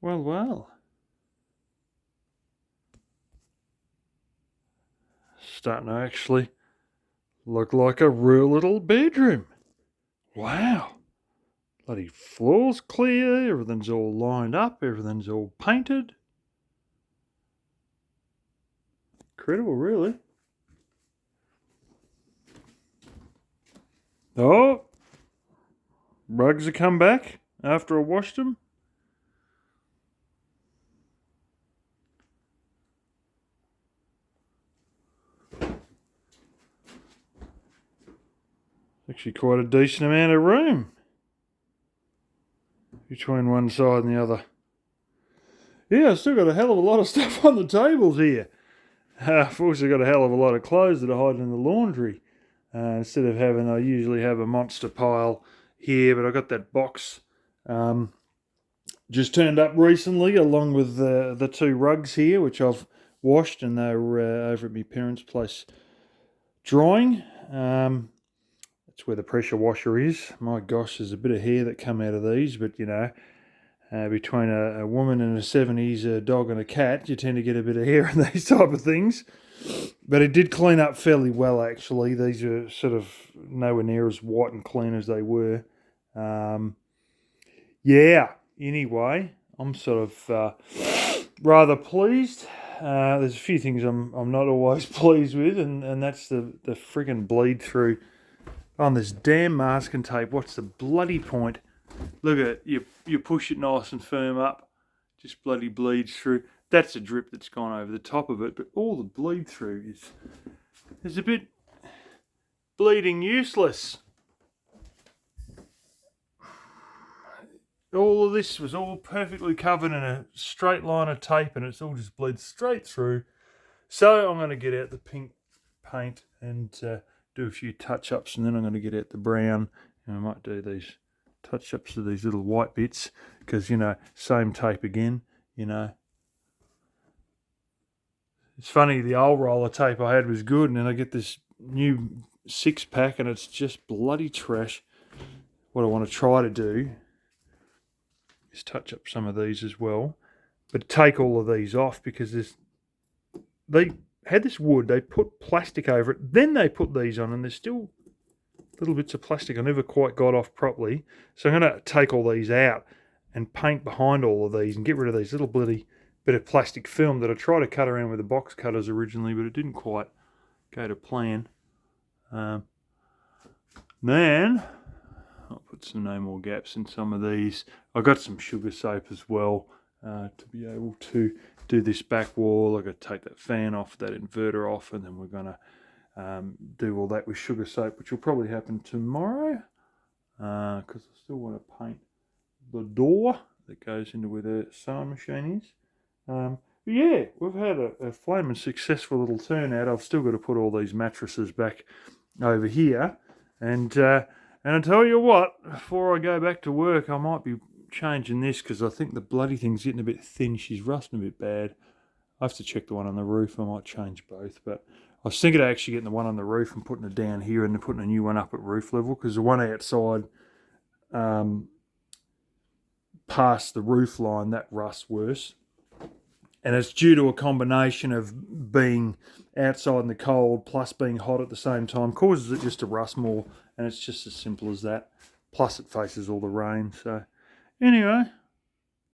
Well, well. Starting to actually look like a real little bedroom. Wow. Bloody floor's clear, everything's all lined up, everything's all painted. Incredible, really. Oh, rugs have come back after I washed them. Actually quite a decent amount of room between one side and the other. Yeah, I've still got a hell of a lot of stuff on the tables here. I've also got a hell of a lot of clothes that are hiding in the laundry. Instead of having, I usually have a monster pile here, but I got that box just turned up recently, along with the two rugs here, which I've washed, and they were over at my parents' place drying. That's where the pressure washer is. My gosh, there's a bit of hair that come out of these, but you know, between a woman in her 70s, a dog and a cat, you tend to get a bit of hair in these type of things. But it did clean up fairly well, actually. These are sort of nowhere near as white and clean as they were. Yeah, anyway, I'm sort of rather pleased. There's a few things I'm not always pleased with, and that's the friggin' bleed through on this damn masking tape. What's the bloody point? Look at it, you push it nice and firm up, just bloody bleeds through. That's a drip that's gone over the top of it, but all the bleed through is a bit bleeding useless. All of this was all perfectly covered in a straight line of tape, and it's all just bled straight through. So I'm going to get out the pink paint and do a few touch-ups, and then I'm going to get out the brown, and I might do these touch-ups to these little white bits, because, you know, same tape again, you know. It's funny, the old roller tape I had was good, and then I get this new 6-pack, and it's just bloody trash. What I want to try to do is touch up some of these as well, but take all of these off, because they had this wood, they put plastic over it, then they put these on, and there's still little bits of plastic I never quite got off properly. So I'm going to take all these out and paint behind all of these and get rid of these little bloody bit of plastic film that I tried to cut around with the box cutters originally, but it didn't quite go to plan. Then I'll put no more gaps in some of these. I got some sugar soap as well to be able to do this back wall. I got to take that fan off, that inverter off, and then we're going to do all that with sugar soap, which will probably happen tomorrow, because I still want to paint the door that goes into where the sewing machine is. But yeah, we've had a flaming successful little turnout. I've still got to put all these mattresses back over here, and I tell you what, before I go back to work, I might be changing this, because I think the bloody thing's getting a bit thin. She's rusting a bit bad. I have to check the one on the roof. I might change both, but I was thinking of actually getting the one on the roof and putting it down here, and then putting a new one up at roof level, because the one outside, past the roof line, that rusts worse. And it's due to a combination of being outside in the cold plus being hot at the same time, causes it just to rust more, and it's just as simple as that. Plus it faces all the rain. So anyway,